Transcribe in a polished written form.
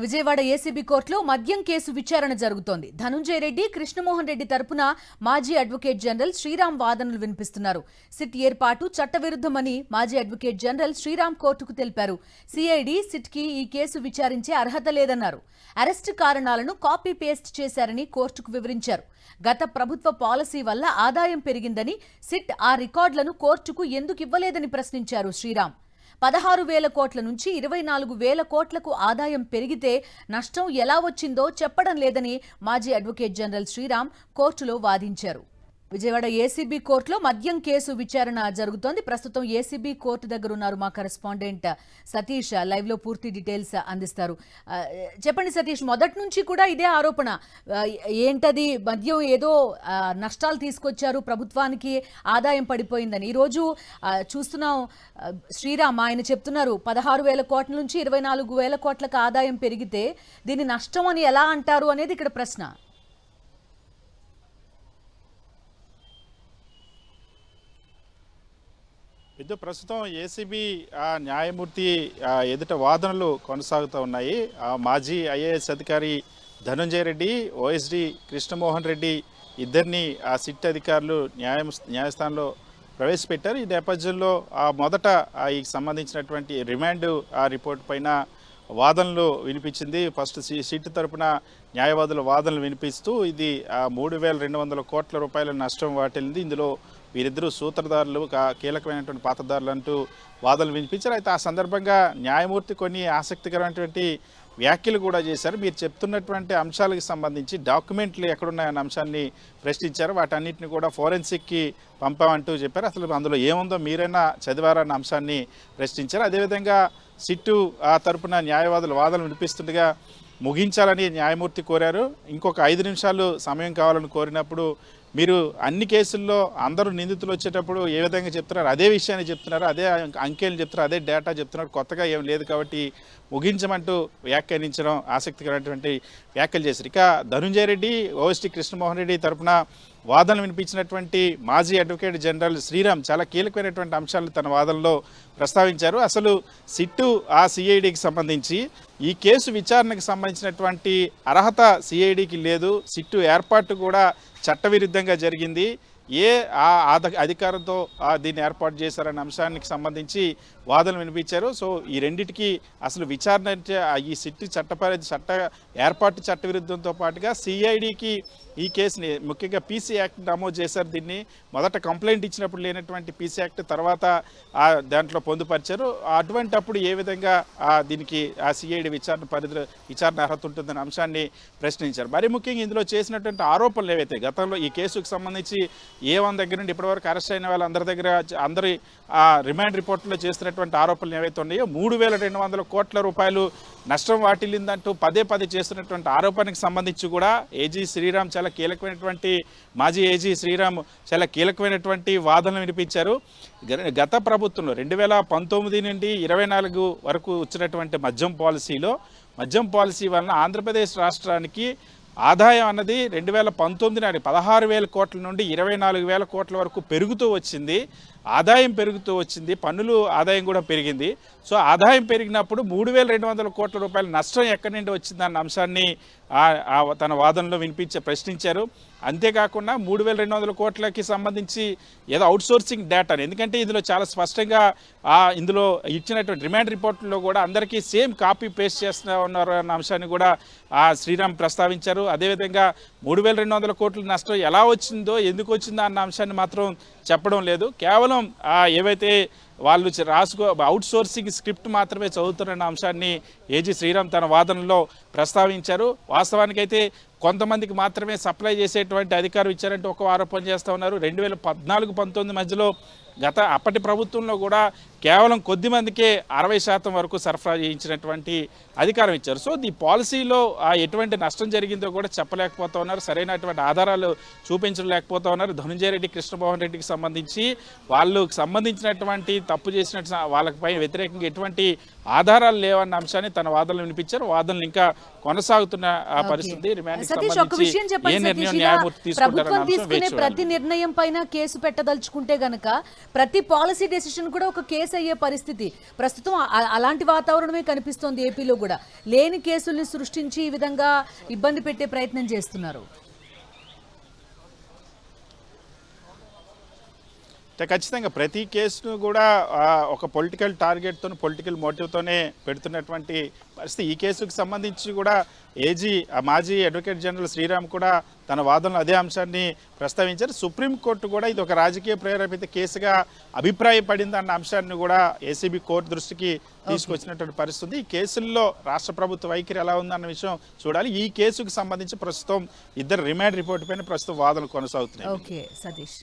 Vijayawada ACB కోర్టులో మద్యం case విచారణ జరుగుతోంది. ధనుంజయ రెడ్డి, కృష్ణమోహన్ రెడ్డి తరపున మాజీ అడ్వకేట్ జనరల్ శ్రీరామ్ వాదనలు వినిపిస్తున్నారు. సిట్ ఏర్పాటు చట్టవిరుద్ధమని మాజీ అడ్వకేట్ జనరల్ శ్రీరామ్ కోర్టుకు తెలిపారు. సిఐడి, సిట్కి ఈ కేసు విచారించే అర్హత లేదన్నారు. అరెస్టు కారణాలను కాపీ పేస్ట్ చేశారని కోర్టుకు వివరించారు. గత ప్రభుత్వ పాలసీ వల్ల ఆదాయం పెరిగిందని, సిట్ ఆ రికార్డులను కోర్టుకు ఎందుకు ఇవ్వలేదని ప్రశ్నించారు శ్రీరామ్. 16,000 కోట్ల నుంచి 24,000 కోట్లకు ఆదాయం పెరిగితే నష్టం ఎలా వచ్చిందో చెప్పడం లేదని మాజీ అడ్వకేట్ జనరల్ శ్రీరామ్ కోర్టులో వాదించారు. విజయవాడ ఏసీబీ కోర్టులో మద్యం కేసు విచారణ జరుగుతోంది. ప్రస్తుతం ఏసీబీ కోర్టు దగ్గర ఉన్నారు మా కరెస్పాండెంట్ సతీష్. లైవ్ లో పూర్తి డీటెయిల్స్ అందిస్తారు. చెప్పండి సతీష్, మొదటి నుంచి కూడా ఇదే ఆరోపణ ఏంటది? మద్యం ఏదో నష్టాలు తీసుకొచ్చారు, ప్రభుత్వానికి ఆదాయం పడిపోయిందని. ఈరోజు చూస్తున్నాం శ్రీరామ్ ఆయన చెప్తున్నారు 16,000 కోట్ల నుంచి 24,000 కోట్లకు ఆదాయం పెరిగితే దీన్ని నష్టం అని ఎలా అంటారు అనేది ఇక్కడ ప్రశ్న. ప్రస్తుతం ఏసీబీ న్యాయమూర్తి ఎదుట వాదనలు కొనసాగుతూ ఉన్నాయి. మాజీ ఐఏఎస్ అధికారి ధనుంజయ రెడ్డి, ఓఎస్డి కృష్ణమోహన్ రెడ్డి ఇద్దరిని సిట్ అధికారులు న్యాయస్థానంలో ప్రవేశపెట్టారు. ఈ నేపథ్యంలో మొదట ఈ సంబంధించినటువంటి రిమాండ్ రిపోర్ట్ పైన వాదనలు వినిపించింది. ఫస్ట్ సిట్ తరపున న్యాయవాదుల వాదనలు వినిపిస్తూ ఇది 3,200 కోట్ల రూపాయల నష్టం వాటిల్లింది. ఇందులో వీరిద్దరూ సూత్రధారులు, కీలకమైనటువంటి పాత్రధారులు అంటూ వాదనలు వినిపించారు. అయితే ఆ సందర్భంగా న్యాయమూర్తి కొన్ని ఆసక్తికరమైనటువంటి వ్యాఖ్యలు కూడా చేశారు. మీరు చెప్తున్నటువంటి అంశాలకు సంబంధించి డాక్యుమెంట్లు ఎక్కడున్నాయన్న అంశాన్ని ప్రశ్నించారు. వాటన్నిటిని కూడా ఫోరెన్సిక్కి పంపామంటూ చెప్పారు. అసలు అందులో ఏముందో మీరైనా చదివారన్న అంశాన్ని ప్రశ్నించారు. అదేవిధంగా సిట్టు తరపున న్యాయవాదుల వాదనలు వినిపిస్తుండగా ముగించాలని న్యాయమూర్తి కోరారు. ఇంకొక 5 నిమిషాలు సమయం కావాలని కోరినప్పుడు మీరు అన్ని కేసుల్లో అందరూ నిందితులు వచ్చేటప్పుడు ఏ విధంగా చెప్తున్నారు అదే విషయాన్ని చెప్తున్నారు, అదే అంకెలు చెప్తున్నారు, అదే డేటా చెప్తున్నారు, కొత్తగా ఏం లేదు కాబట్టి ముగించమంటూ వ్యాఖ్యానించడం ఆసక్తికరమైనటువంటి వ్యాఖ్యలు చేశారు. ఇక ధనుంజయ రెడ్డి, ఓఎస్టీ కృష్ణమోహన్ రెడ్డి తరపున వాదనలు వినిపించినటువంటి మాజీ అడ్వకేట్ జనరల్ శ్రీరామ్ చాలా కీలకమైనటువంటి అంశాలు తన వాదనలో ప్రస్తావించారు. అసలు సిట్టు సిఐడికి సంబంధించి ఈ కేసు విచారణకు సంబంధించినటువంటి అర్హత సిఐడికి లేదు. సిట్టు ఏర్పాటు కూడా చట్టవిరుద్ధంగా జరిగింది. ఏ అధికారంతో దీన్ని ఏర్పాటు చేశారనే అంశానికి సంబంధించి వాదనలు వినిపించారు. సో ఈ రెండింటికి అసలు విచారణ అంటే ఈ సిట్టు చట్ట ఏర్పాటు చట్టవిరుద్ధంతో పాటుగా సిఐడికి ఈ కేసుని ముఖ్యంగా పీసీ యాక్ట్ నమోదు చేశారు. దీన్ని మొదట కంప్లైంట్ ఇచ్చినప్పుడు లేనటువంటి పీసీ యాక్ట్ తర్వాత దాంట్లో పొందుపరిచారు. అటువంటప్పుడు ఏ విధంగా దీనికి సిఐడి విచారణ అర్హత ఉంటుందనే అంశాన్ని ప్రశ్నించారు. మరి ముఖ్యంగా ఇందులో చేసినటువంటి ఆరోపణలు ఏవైతే గతంలో ఈ కేసుకు సంబంధించి A1 దగ్గర నుండి ఇప్పటివరకు అరెస్ట్ అయిన వాళ్ళందరి దగ్గర అందరి రిమాండ్ రిపోర్ట్లో చేస్తున్నటువంటి ఆరోపణలు ఏవైతే ఉన్నాయో 3,200 కోట్ల రూపాయలు నష్టం వాటిల్లిందంటూ పదే చేస్తున్నటువంటి ఆరోపణకి సంబంధించి కూడా మాజీ ఏజీ శ్రీరామ్ చాలా కీలకమైనటువంటి వాదనలు వినిపించారు. గత ప్రభుత్వంలో 2019 నుండి 24 వరకు వచ్చినటువంటి మద్యం పాలసీ వలన ఆంధ్రప్రదేశ్ రాష్ట్రానికి ఆదాయం అన్నది 2019 నాటి 16,000 కోట్ల నుండి 24,000 కోట్ల వరకు పెరుగుతూ వచ్చింది. ఆదాయం పెరుగుతూ వచ్చింది, పన్నులు ఆదాయం కూడా పెరిగింది. సో ఆదాయం పెరిగినప్పుడు 3,200 కోట్ల రూపాయల నష్టం ఎక్కడి నుండి వచ్చిందన్న అంశాన్ని తన వాదనలో ప్రశ్నించారు. అంతేకాకుండా 3,200 కోట్లకి సంబంధించి ఏదో అవుట్సోర్సింగ్ డేటా, ఎందుకంటే ఇందులో చాలా స్పష్టంగా ఇందులో ఇచ్చినటువంటి రిమాండ్ రిపోర్ట్లో కూడా అందరికీ సేమ్ కాపీ పేస్ట్ చేస్తూ ఉన్నారు అన్న అంశాన్ని కూడా శ్రీరామ్ ప్రస్తావించారు. అదేవిధంగా 3,200 కోట్ల నష్టం ఎలా వచ్చిందో, ఎందుకు వచ్చిందో అన్న అంశాన్ని మాత్రం చెప్పడం లేదు. కేవలం ఏవైతే వాళ్ళు అవుట్సోర్సింగ్ స్క్రిప్ట్ మాత్రమే చదువుతున్న అంశాన్ని ఏజీ శ్రీరామ్ తన వాదనలో ప్రస్తావించారు. వాస్తవానికైతే కొంతమందికి మాత్రమే సప్లై చేసేటువంటి అధికారం ఇచ్చారంటే ఒక ఆరోపణ చేస్తూ ఉన్నారు. 2014-19 మధ్యలో అప్పటి ప్రభుత్వంలో కూడా కేవలం కొద్ది మందికే 60% వరకు సరఫరా చేయించినటువంటి అధికారం ఇచ్చారు. సో ఈ పాలసీలో ఎటువంటి నష్టం జరిగిందో కూడా చెప్పలేకపోతా ఉన్నారు, సరైనటువంటి ఆధారాలు చూపించలేకపోతా ఉన్నారు. ధనుంజయ రెడ్డి, కృష్ణమోహన్ రెడ్డికి సంబంధించి వాళ్ళకు సంబంధించినటువంటి తప్పు చేసినట్టు వాళ్ళపై వ్యతిరేకంగా ఎటువంటి ఆధారాలు లేవన్న అంశాన్ని తన వాదనలు వినిపించారు. వాదనలు ఇంకా కొనసాగుతున్న పరిస్థితి. ప్రభుత్వం తీసుకునే ప్రతి నిర్ణయం పైన కేసు పెట్టదలుచుకుంటే గనక ప్రతి పాలసీ డెసిషన్ కూడా ఒక కేసు అయ్యే పరిస్థితి ప్రస్తుతం అలాంటి వాతావరణమే కనిపిస్తోంది ఏపీలో కూడా. లేని కేసుల్ని సృష్టించి ఈ విధంగా ఇబ్బంది పెట్టే ప్రయత్నం చేస్తున్నారు. ఖచ్చితంగా ప్రతి కేసును కూడా ఒక పొలిటికల్ టార్గెట్తో పొలిటికల్ మోటివ్తోనే పెడుతున్నటువంటి పరిస్థితి. ఈ కేసుకు సంబంధించి కూడా మాజీ అడ్వకేట్ జనరల్ శ్రీరామ్ కూడా తన వాదనలో అదే అంశాన్ని ప్రస్తావించారు. సుప్రీంకోర్టు కూడా ఇది ఒక రాజకీయ ప్రేరేపిత కేసుగా అభిప్రాయపడింది అన్న అంశాన్ని కూడా ఏసీబీ కోర్టు దృష్టికి తీసుకొచ్చినటువంటి పరిస్థితి. ఈ కేసుల్లో రాష్ట్ర ప్రభుత్వ వైఖరి ఎలా ఉందన్న విషయం చూడాలి. ఈ కేసుకు సంబంధించి ప్రస్తుతం ఇద్దరు రిమాండ్ రిపోర్ట్ పైన ప్రస్తుతం వాదనలు కొనసాగుతున్నాయి. ఓకే సతీష్.